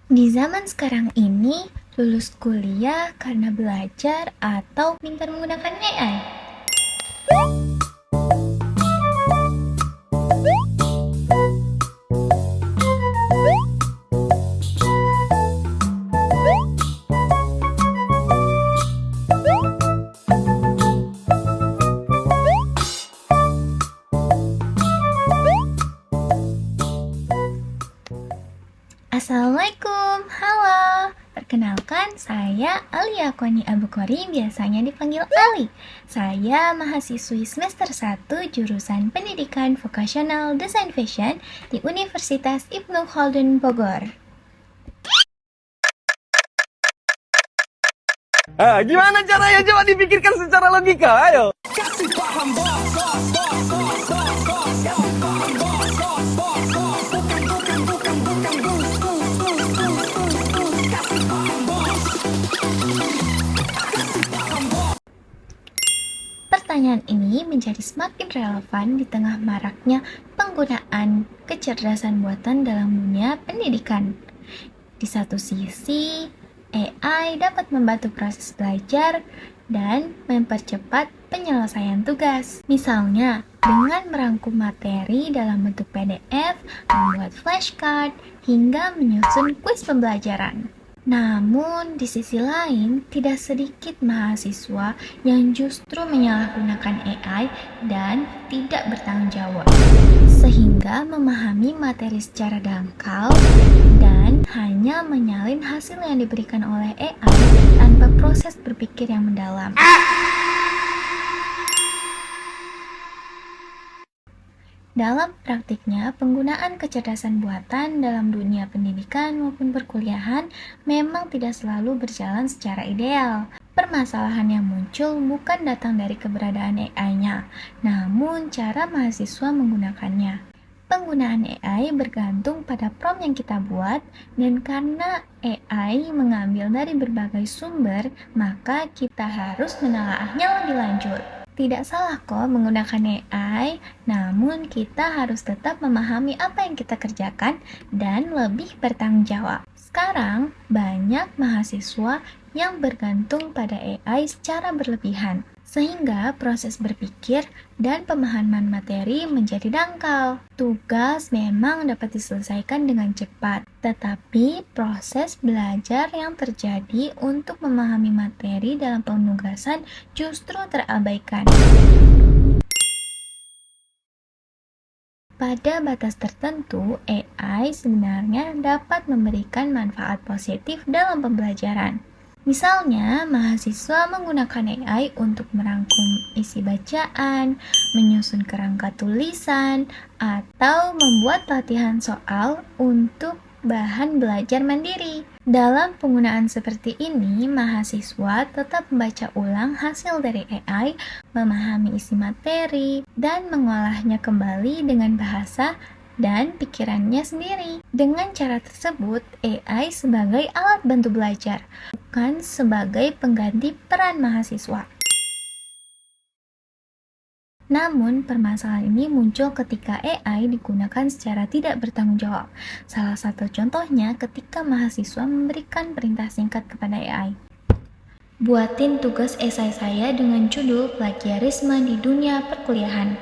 Di zaman sekarang ini, lulus kuliah karena belajar atau pintar menggunakan AI? Assalamualaikum, halo. Perkenalkan, saya Alia Kwani Abukori, biasanya dipanggil Ali. Saya mahasiswi semester 1 jurusan Pendidikan Vokasional Desain Fashion di Universitas Ibnu Khaldun Bogor. Gimana caranya? Coba dipikirkan secara logika, ayo. Pertanyaan ini menjadi semakin relevan di tengah maraknya penggunaan kecerdasan buatan dalam dunia pendidikan. Di satu sisi, AI dapat membantu proses belajar dan mempercepat penyelesaian tugas. Misalnya, dengan merangkum materi dalam bentuk PDF, membuat flashcard, hingga menyusun kuis pembelajaran. Namun, di sisi lain, tidak sedikit mahasiswa yang justru menyalahgunakan AI dan tidak bertanggung jawab, sehingga memahami materi secara dangkal dan hanya menyalin hasil yang diberikan oleh AI tanpa proses berpikir yang mendalam. Dalam praktiknya, penggunaan kecerdasan buatan dalam dunia pendidikan maupun perkuliahan memang tidak selalu berjalan secara ideal. Permasalahan yang muncul bukan datang dari keberadaan AI-nya, namun cara mahasiswa menggunakannya. Penggunaan AI bergantung pada prompt yang kita buat, dan karena AI mengambil dari berbagai sumber, maka kita harus menelaahnya lebih lanjut. Tidak salah kok menggunakan AI, namun kita harus tetap memahami apa yang kita kerjakan dan lebih bertanggung jawab. Sekarang, banyak mahasiswa yang bergantung pada AI secara berlebihan, sehingga proses berpikir dan pemahaman materi menjadi dangkal. Tugas memang dapat diselesaikan dengan cepat, tetapi proses belajar yang terjadi untuk memahami materi dalam penugasan justru terabaikan. Pada batas tertentu, AI sebenarnya dapat memberikan manfaat positif dalam pembelajaran. Misalnya, mahasiswa menggunakan AI untuk merangkum isi bacaan, menyusun kerangka tulisan, atau membuat latihan soal untuk bahan belajar mandiri. Dalam penggunaan seperti ini, mahasiswa tetap membaca ulang hasil dari AI, memahami isi materi, dan mengolahnya kembali dengan bahasa dan pikirannya sendiri. Dengan cara tersebut, AI sebagai alat bantu belajar, bukan sebagai pengganti peran mahasiswa. Namun, permasalahan ini muncul ketika AI digunakan secara tidak bertanggung jawab. Salah satu contohnya ketika mahasiswa memberikan perintah singkat kepada AI. Buatin tugas esai saya dengan judul plagiarisme di dunia perkuliahan.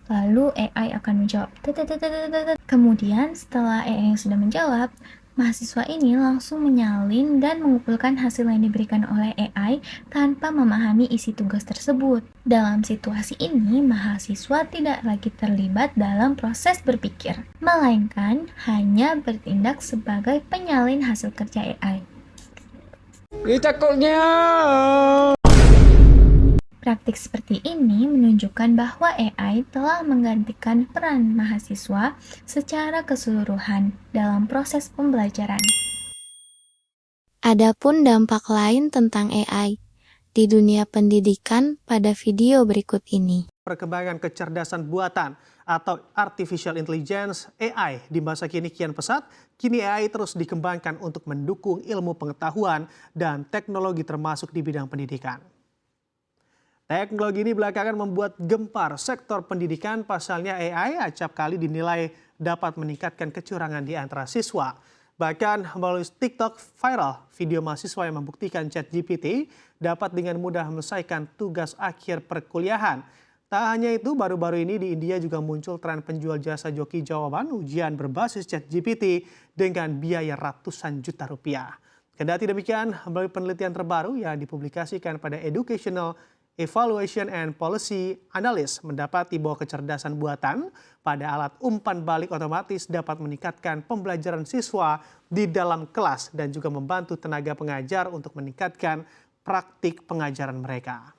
Lalu AI akan menjawab. Kemudian setelah AI sudah menjawab, mahasiswa ini langsung menyalin dan mengumpulkan hasil yang diberikan oleh AI tanpa memahami isi tugas tersebut. Dalam situasi ini, mahasiswa tidak lagi terlibat dalam proses berpikir, melainkan hanya bertindak sebagai penyalin hasil kerja AI. Takutnya. Praktik seperti ini menunjukkan bahwa AI telah menggantikan peran mahasiswa secara keseluruhan dalam proses pembelajaran. Adapun dampak lain tentang AI di dunia pendidikan pada video berikut ini. Perkembangan kecerdasan buatan atau artificial intelligence (AI) di masa kini kian pesat. Kini AI terus dikembangkan untuk mendukung ilmu pengetahuan dan teknologi termasuk di bidang pendidikan. Teknologi ini belakangan membuat gempar sektor pendidikan, pasalnya AI acap kali dinilai dapat meningkatkan kecurangan di antara siswa. Bahkan melalui TikTok viral, video mahasiswa yang membuktikan ChatGPT dapat dengan mudah menyelesaikan tugas akhir perkuliahan. Tak hanya itu, baru-baru ini di India juga muncul tren penjual jasa joki jawaban ujian berbasis ChatGPT dengan biaya ratusan juta rupiah. Kendati demikian, melalui penelitian terbaru yang dipublikasikan pada Educational Evaluation and Policy Analyst mendapati bahwa kecerdasan buatan pada alat umpan balik otomatis dapat meningkatkan pembelajaran siswa di dalam kelas dan juga membantu tenaga pengajar untuk meningkatkan praktik pengajaran mereka.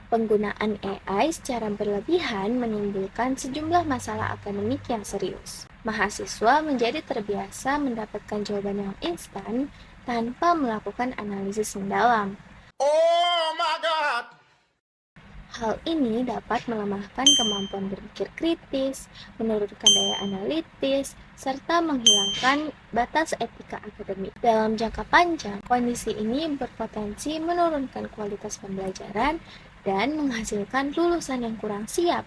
Penggunaan AI secara berlebihan menimbulkan sejumlah masalah akademik yang serius. Mahasiswa menjadi terbiasa mendapatkan jawaban yang instan tanpa melakukan analisis mendalam. Oh my God! Hal ini dapat melemahkan kemampuan berpikir kritis, menurunkan daya analitis, serta menghilangkan batas etika akademik. Dalam jangka panjang, kondisi ini berpotensi menurunkan kualitas pembelajaran dan menghasilkan lulusan yang kurang siap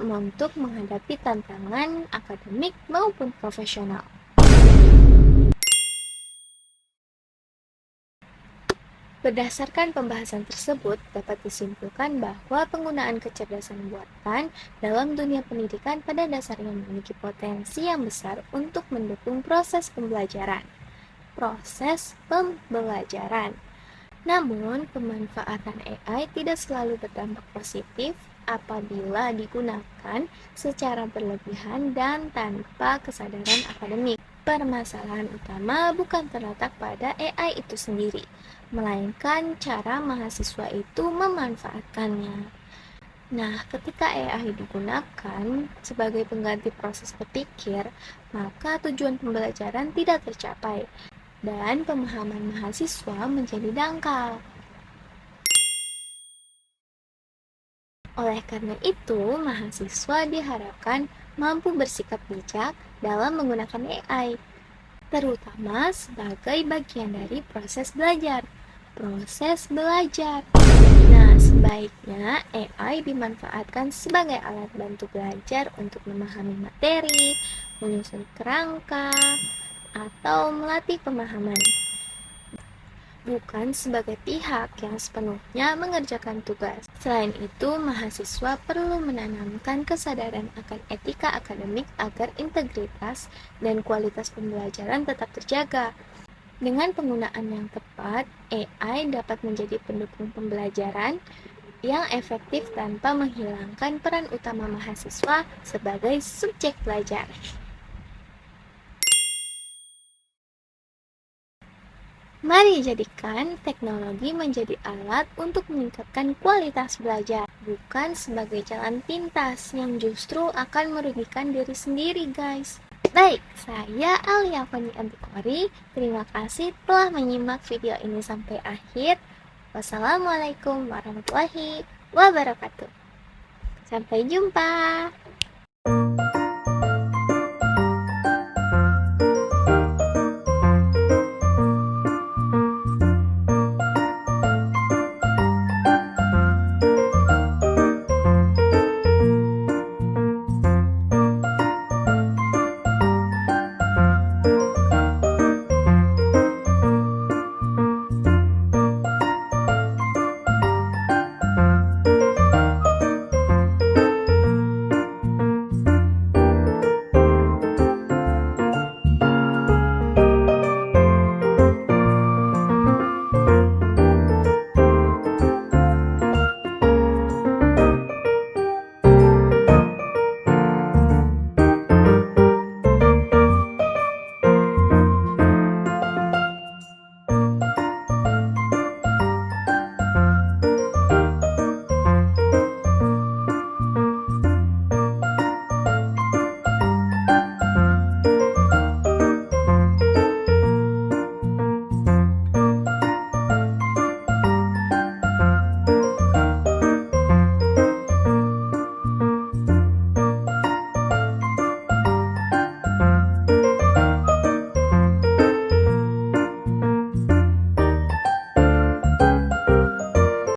untuk menghadapi tantangan akademik maupun profesional. Berdasarkan pembahasan tersebut, dapat disimpulkan bahwa penggunaan kecerdasan buatan dalam dunia pendidikan pada dasarnya memiliki potensi yang besar untuk mendukung proses pembelajaran. Namun, pemanfaatan AI tidak selalu berdampak positif apabila digunakan secara berlebihan dan tanpa kesadaran akademik. Permasalahan utama bukan terletak pada AI itu sendiri, melainkan cara mahasiswa itu memanfaatkannya. Nah, ketika AI digunakan sebagai pengganti proses berpikir, maka tujuan pembelajaran tidak tercapai dan pemahaman mahasiswa menjadi dangkal. Oleh karena itu, mahasiswa diharapkan mampu bersikap bijak dalam menggunakan AI, terutama sebagai bagian dari proses belajar. Nah, sebaiknya AI dimanfaatkan sebagai alat bantu belajar untuk memahami materi, menyusun kerangka, atau melatih pemahaman, bukan sebagai pihak yang sepenuhnya mengerjakan tugas. Selain itu, mahasiswa perlu menanamkan kesadaran akan etika akademik agar integritas dan kualitas pembelajaran tetap terjaga. Dengan penggunaan yang tepat, AI dapat menjadi pendukung pembelajaran yang efektif tanpa menghilangkan peran utama mahasiswa sebagai subjek belajar. Mari jadikan teknologi menjadi alat untuk meningkatkan kualitas belajar, bukan sebagai jalan pintas yang justru akan merugikan diri sendiri, guys. Baik, saya Alia Fani Antikori. Terima kasih telah menyimak video ini sampai akhir. Wassalamualaikum warahmatullahi wabarakatuh. Sampai jumpa.